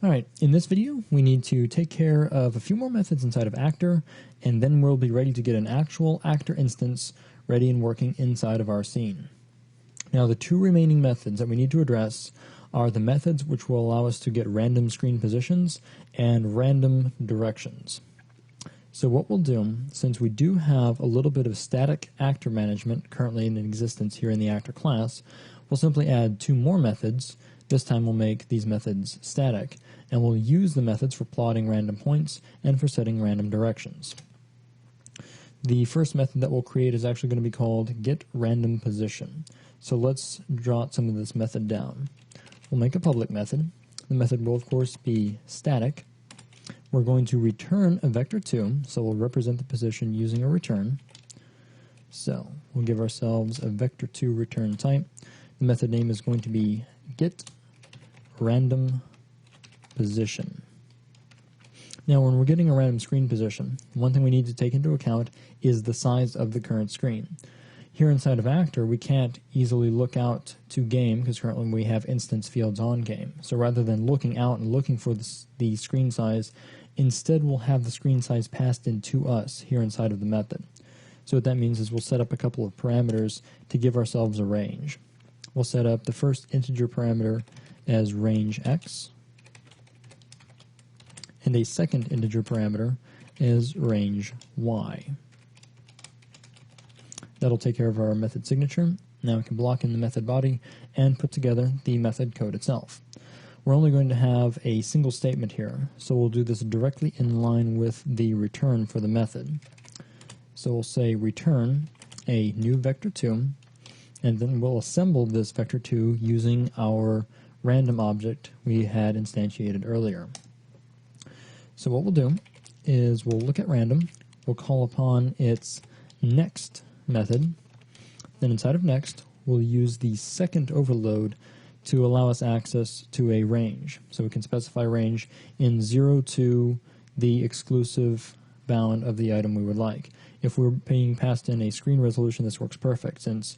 Alright, in this video we need to take care of a few more methods inside of actor, and then we'll be ready to get an actual actor instance ready and working inside of our scene. Now the two remaining methods that we need to address are the methods which will allow us to get random screen positions and random directions. So what we'll do, since we do have a little bit of static actor management currently in existence here in the actor class, we'll simply add two more methods. This time we'll make these methods static, and we'll use the methods for plotting random points and for setting random directions. The first method that we'll create is actually going to be called getRandomPosition. So let's jot some of this method down. We'll make a public method. The method will of course be static. We're going to return a vector2, so we'll represent the position using a return. So we'll give ourselves a vector2 return type. The method name is going to be getRandomPosition. Now when we're getting a random screen position, one thing we need to take into account is the size of the current screen. Here inside of Actor, we can't easily look out to game because currently we have instance fields on game. So rather than looking out and looking for the screen size, instead we'll have the screen size passed in to us here inside of the method. So what that means is we'll set up a couple of parameters to give ourselves a range. We'll set up the first integer parameter as range x, and a second integer parameter as range y. That'll take care of our method signature. Now we can block in the method body and put together the method code itself. We're only going to have a single statement here, so we'll do this directly in line with the return for the method. So we'll say return a new vector2, and then we'll assemble this vector2 using our random object we had instantiated earlier. So what we'll do is we'll look at random, we'll call upon its next method, then inside of next we'll use the second overload to allow us access to a range. So we can specify range in 0 to the exclusive bound of the item we would like. If we're being passed in a screen resolution, this works perfect since,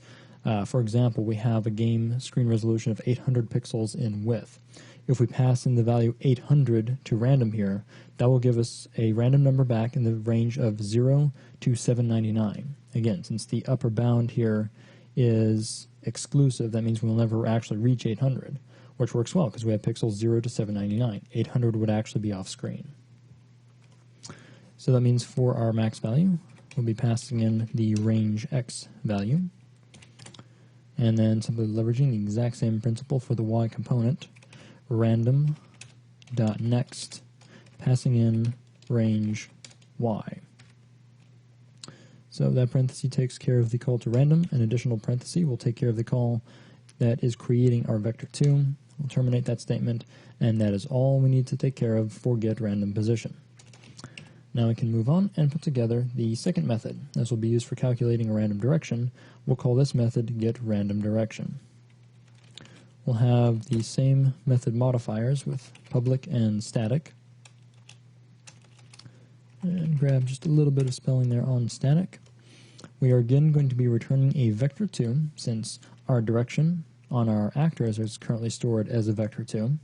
for example, we have a game screen resolution of 800 pixels in width. If we pass in the value 800 to random here, that will give us a random number back in the range of 0 to 799. Again, since the upper bound here is exclusive, that means we'll never actually reach 800, which works well because we have pixels 0 to 799. 800 would actually be off screen. So that means for our max value, we'll be passing in the range x value, and then simply leveraging the exact same principle for the y component, random.next, passing in range y. So that parenthesis takes care of the call to random. An additional parenthesis will take care of the call that is creating our vector2. We'll terminate that statement, and that is all we need to take care of for getRandomPosition. Now we can move on and put together the second method. This will be used for calculating a random direction. We'll call this method getRandomDirection. We'll have the same method modifiers with public and static. And grab just a little bit of spelling there on static. We are again going to be returning a vector2 since our direction on our actor is currently stored as a vector2.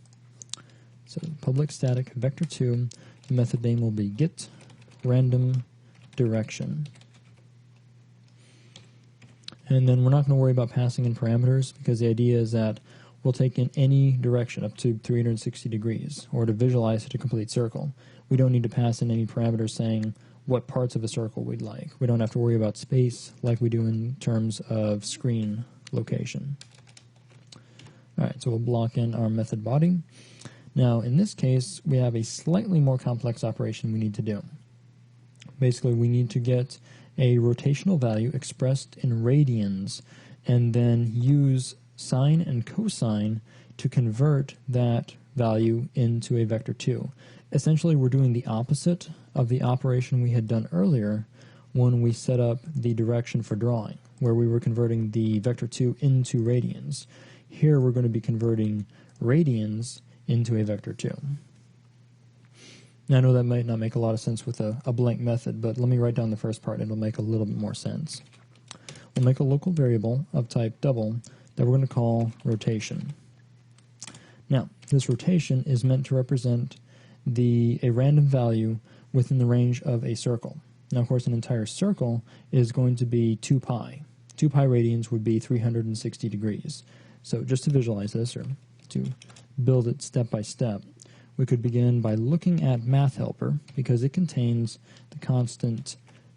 So public static vector2, the method name will be getRandomDirection. And then we're not going to worry about passing in parameters because the idea is that we'll take in any direction up to 360 degrees, or to visualize it a complete circle. We don't need to pass in any parameters saying what parts of a circle we'd like. We don't have to worry about space like we do in terms of screen location. Alright, so we'll block in our method body. Now in this case, we have a slightly more complex operation we need to do. Basically, we need to get a rotational value expressed in radians and then use sine and cosine to convert that value into a vector2. Essentially, we're doing the opposite of the operation we had done earlier when we set up the direction for drawing, where we were converting the vector2 into radians. Here we're going to be converting radians into a vector2. Now, I know that might not make a lot of sense with a blank method, but let me write down the first part and it'll make a little bit more sense. We'll make a local variable of type double that we're going to call rotation. Now, this rotation is meant to represent a random value within the range of a circle. Now, of course, an entire circle is going to be 2 pi. 2 pi radians would be 360 degrees. So just to visualize this, or to build it step by step, we could begin by looking at Math Helper, because it contains the constant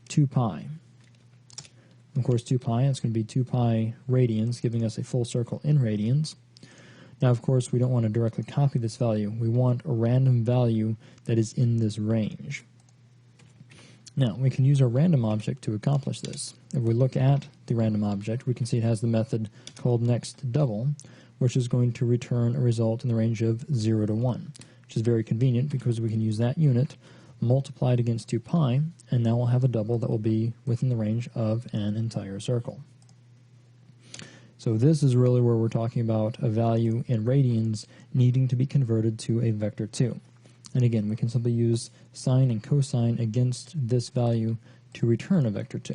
2 pi. Of course, 2 pi, it's going to be 2 pi radians, giving us a full circle in radians. Now, of course, we don't want to directly copy this value. We want a random value that is in this range. Now, we can use our random object to accomplish this. If we look at the random object, we can see it has the method called nextDouble, which is going to return a result in the range of 0 to 1, which is very convenient because we can use that unit, multiply it against 2 pi, and now we'll have a double that will be within the range of an entire circle. So this is really where we're talking about a value in radians needing to be converted to a vector 2. And again, we can simply use sine and cosine against this value to return a vector 2.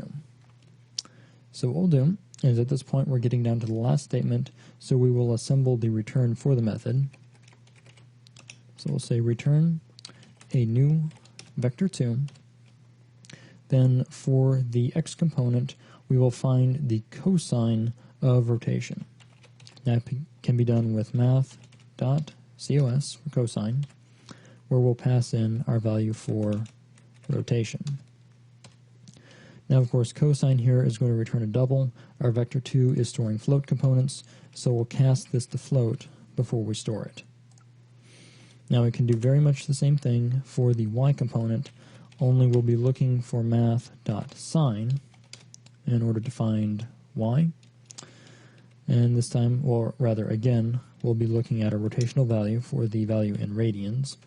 So what we'll do is at this point we're getting down to the last statement, so we will assemble the return for the method. So we'll say return a new vector 2. Then for the x component, we will find the cosine of rotation. That can be done with math.cos for cosine, where we'll pass in our value for rotation. Now, of course, cosine here is going to return a double. Our vector 2 is storing float components, so we'll cast this to float before we store it. Now, we can do very much the same thing for the y component, only we'll be looking for math.sine in order to find y. And this time, or rather again, we'll be looking at a rotational value for the value in radians.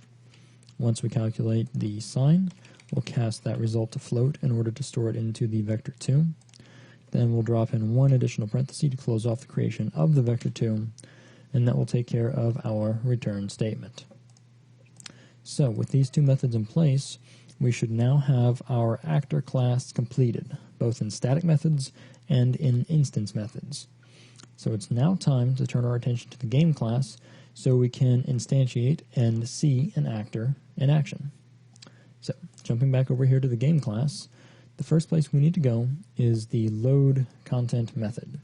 Once we calculate the sine, we'll cast that result to float in order to store it into the vector 2. Then we'll drop in one additional parenthesis to close off the creation of the vector 2, and that will take care of our return statement. So with these two methods in place, we should now have our actor class completed, both in static methods and in instance methods. So it's now time to turn our attention to the game class so we can instantiate and see an actor in action. So, jumping back over here to the game class, the first place we need to go is the load content method.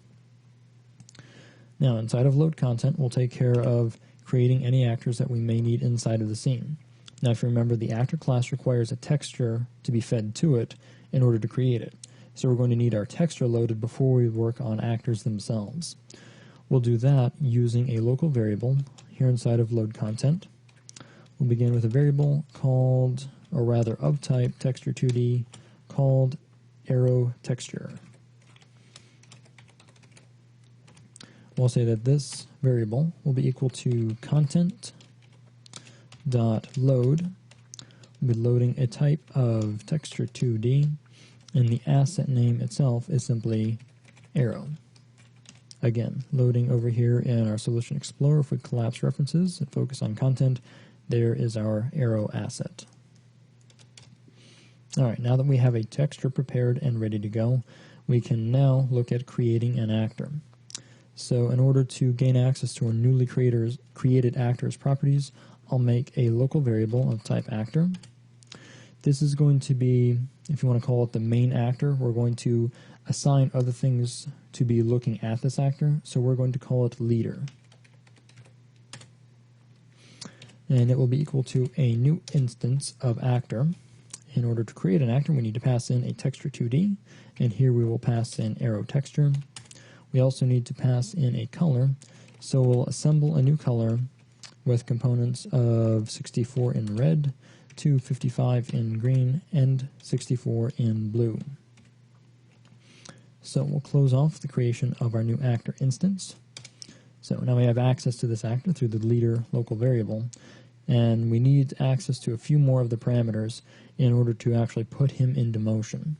Now, inside of load content, we'll take care of creating any actors that we may need inside of the scene. Now, if you remember, the actor class requires a texture to be fed to it in order to create it. So we're going to need our texture loaded before we work on actors themselves. We'll do that using a local variable here inside of load content. We'll begin with a variable called, or rather of type texture2D, called arrow texture. We'll say that this variable will be equal to content.load. We'll be loading a type of texture2D, and the asset name itself is simply arrow. Again, loading over here in our Solution Explorer, if we collapse references and focus on content, there is our arrow asset. Alright, now that we have a texture prepared and ready to go, we can now look at creating an actor. So in order to gain access to our newly created actor's properties, I'll make a local variable of type actor. This is going to be, if you want to call it the main actor, we're going to assign other things to be looking at this actor, so we're going to call it leader. And it will be equal to a new instance of actor. In order to create an actor, we need to pass in a texture2D, and here we will pass in arrow texture. We also need to pass in a color, so we'll assemble a new color with components of 64 in red, 255 in green, and 64 in blue. So we'll close off the creation of our new actor instance. So now we have access to this actor through the leader local variable, and we need access to a few more of the parameters in order to actually put him into motion.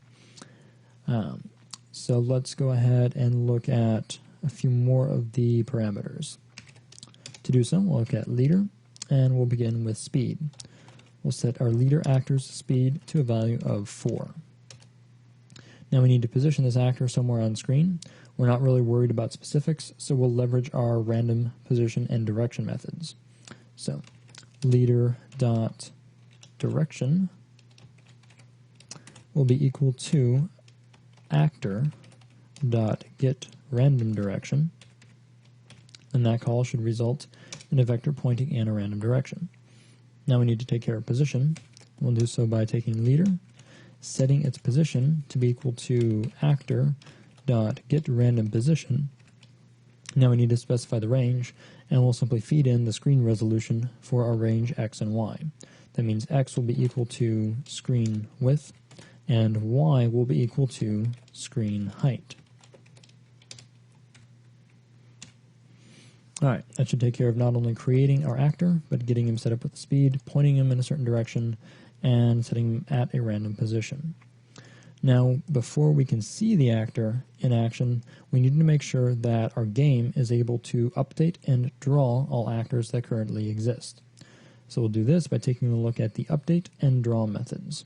So let's go ahead and look at a few more of the parameters. To do so, we'll look at leader, and we'll begin with speed. We'll set our leader actor's speed to a value of 4. Now we need to position this actor somewhere on screen. We're not really worried about specifics, so we'll leverage our random position and direction methods. So leader dot direction will be equal to actor dot get random direction, and that call should result in a vector pointing in a random direction. Now we need to take care of position. We'll do so by taking leader, setting its position to be equal to actor dot get random position. Now we need to specify the range, and we'll simply feed in the screen resolution for our range x and y. That means x will be equal to screen width, and y will be equal to screen height. Alright, that should take care of not only creating our actor, but getting him set up with the speed, pointing him in a certain direction, and setting him at a random position. Now, before we can see the actor in action, we need to make sure that our game is able to update and draw all actors that currently exist. So we'll do this by taking a look at the update and draw methods.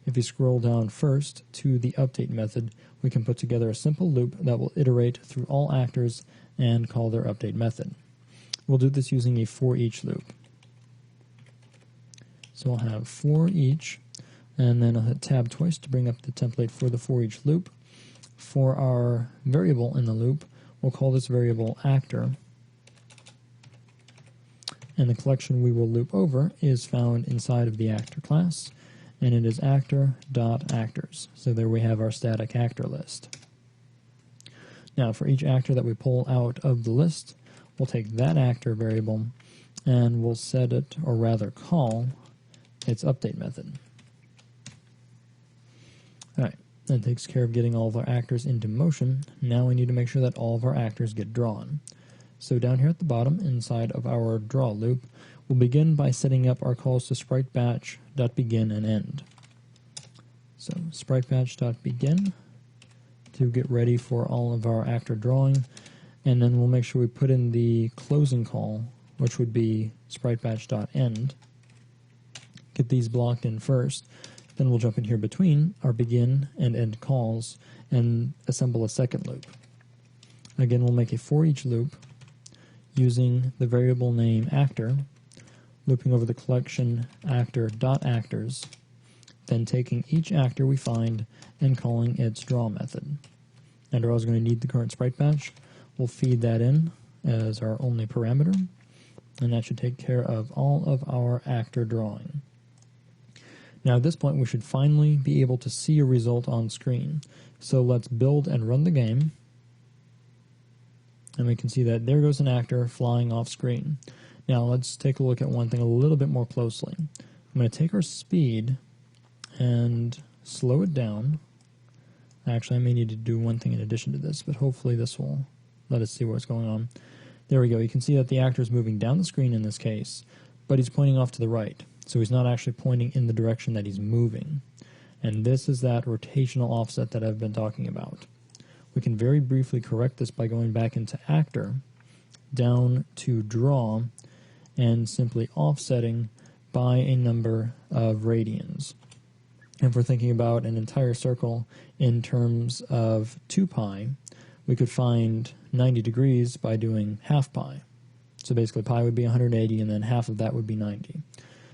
If you scroll down first to the update method, we can put together a simple loop that will iterate through all actors and call their update method. We'll do this using a for each loop. So we'll have for each, and then I'll hit tab twice to bring up the template for the for each loop. For our variable in the loop, we'll call this variable actor, and the collection we will loop over is found inside of the actor class, and it is actor.actors. So there we have our static actor list. Now for each actor that we pull out of the list, we'll take that actor variable and we'll set it, or rather call, its update method. Alright, that takes care of getting all of our actors into motion. Now we need to make sure that all of our actors get drawn. So down here at the bottom, inside of our draw loop, we'll begin by setting up our calls to spritebatch.begin and end. So spritebatch.begin to get ready for all of our actor drawing, and then we'll make sure we put in the closing call, which would be spritebatch.end. Get these blocked in first, then we'll jump in here between our begin and end calls and assemble a second loop. Again, we'll make a for each loop using the variable name actor, looping over the collection actor.actors, then taking each actor we find and calling its draw method. And we're also going to need the current sprite batch. We'll feed that in as our only parameter, and that should take care of all of our actor drawing. Now at this point we should finally be able to see a result on screen. So let's build and run the game, and we can see that there goes an actor flying off screen. Now let's take a look at one thing a little bit more closely. I'm going to take our speed and slow it down. Actually, I may need to do one thing in addition to this, but hopefully this will let us see what's going on. There we go. You can see that the actor is moving down the screen in this case, but he's pointing off to the right. So he's not actually pointing in the direction that he's moving. And this is that rotational offset that I've been talking about. We can very briefly correct this by going back into actor, down to draw, and simply offsetting by a number of radians. If we're thinking about an entire circle in terms of 2 pi, we could find 90 degrees by doing half pi. So basically pi would be 180, and then half of that would be 90.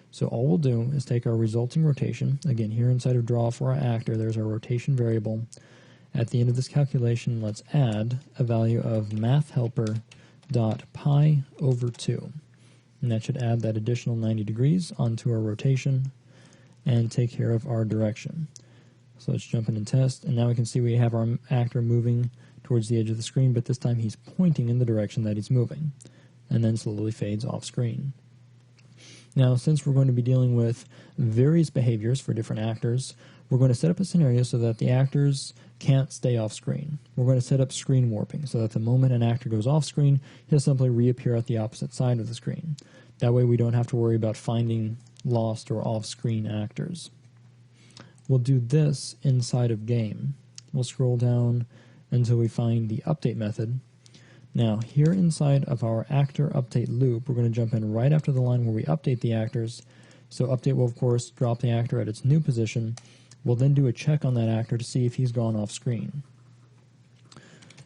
So all we'll do is take our resulting rotation. Again, here inside of draw for our actor, there's our rotation variable. At the end of this calculation, let's add a value of mathhelper.pi over 2. And that should add that additional 90 degrees onto our rotation and take care of our direction. So let's jump in and test, and now we can see we have our actor moving towards the edge of the screen, but this time he's pointing in the direction that he's moving, and then slowly fades off screen. Now, since we're going to be dealing with various behaviors for different actors, we're going to set up a scenario so that the actors can't stay off screen. We're going to set up screen warping so that the moment an actor goes off screen, he'll simply reappear at the opposite side of the screen. That way we don't have to worry about finding lost or off-screen actors. We'll do this inside of game. We'll scroll down until we find the update method. Now, here inside of our actor update loop, we're going to jump in right after the line where we update the actors. So update will, of course, drop the actor at its new position. We'll then do a check on that actor to see if he's gone off screen.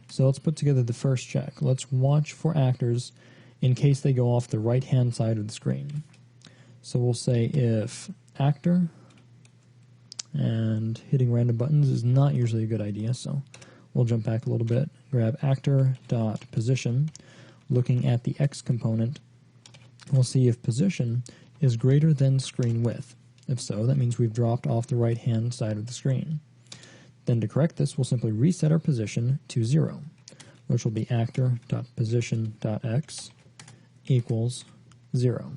So let's put together the first check. Let's watch for actors in case they go off the right-hand side of the screen. So we'll say if actor, and hitting random buttons is not usually a good idea, so we'll jump back a little bit, grab actor.position, looking at the X component, we'll see if position is greater than screen width. If so, that means we've dropped off the right-hand side of the screen. Then to correct this, we'll simply reset our position to 0, which will be actor.position.x equals 0.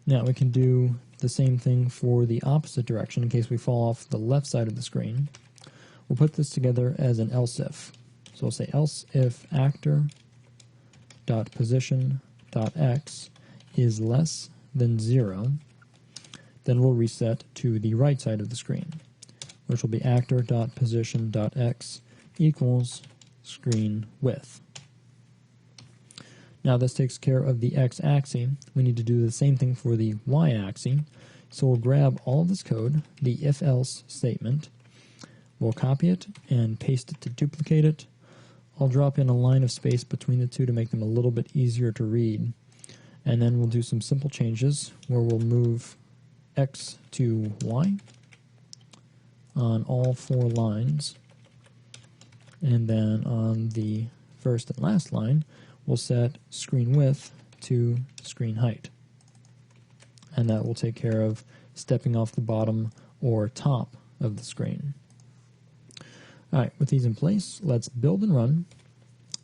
Now we can do the same thing for the opposite direction in case we fall off the left side of the screen. We'll put this together as an else if. So we'll say else if actor.position.x is less than 0, then we'll reset to the right side of the screen, which will be actor.position.x equals screen width. Now this takes care of the x-axis. We need to do the same thing for the y-axis. So we'll grab all of this code, the if-else statement, we'll copy it and paste it to duplicate it. I'll drop in a line of space between the two to make them a little bit easier to read. And then we'll do some simple changes where we'll move x to y on all 4 lines. And then on the first and last line, we'll set screen width to screen height. And that will take care of stepping off the bottom or top of the screen. Alright, with these in place, let's build and run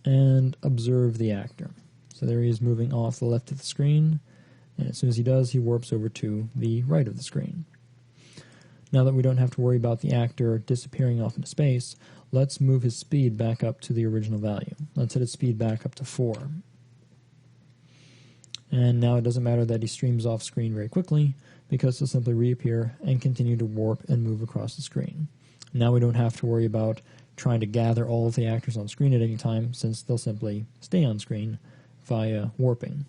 and observe the actor. So there he is moving off the left of the screen, and as soon as he does, he warps over to the right of the screen. Now that we don't have to worry about the actor disappearing off into space, let's move his speed back up to the original value. Let's hit his speed back up to 4. And now it doesn't matter that he streams off screen very quickly, because he'll simply reappear and continue to warp and move across the screen. Now we don't have to worry about trying to gather all of the actors on screen at any time, since they'll simply stay on screen via warping.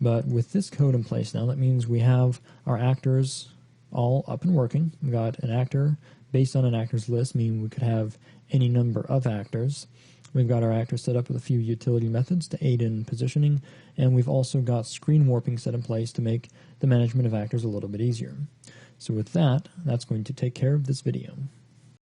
But with this code in place now, that means we have our actors all up and working. We've got an actor based on an actors list, meaning we could have any number of actors. We've got our actors set up with a few utility methods to aid in positioning, and we've also got screen warping set in place to make the management of actors a little bit easier. So with that, that's going to take care of this video.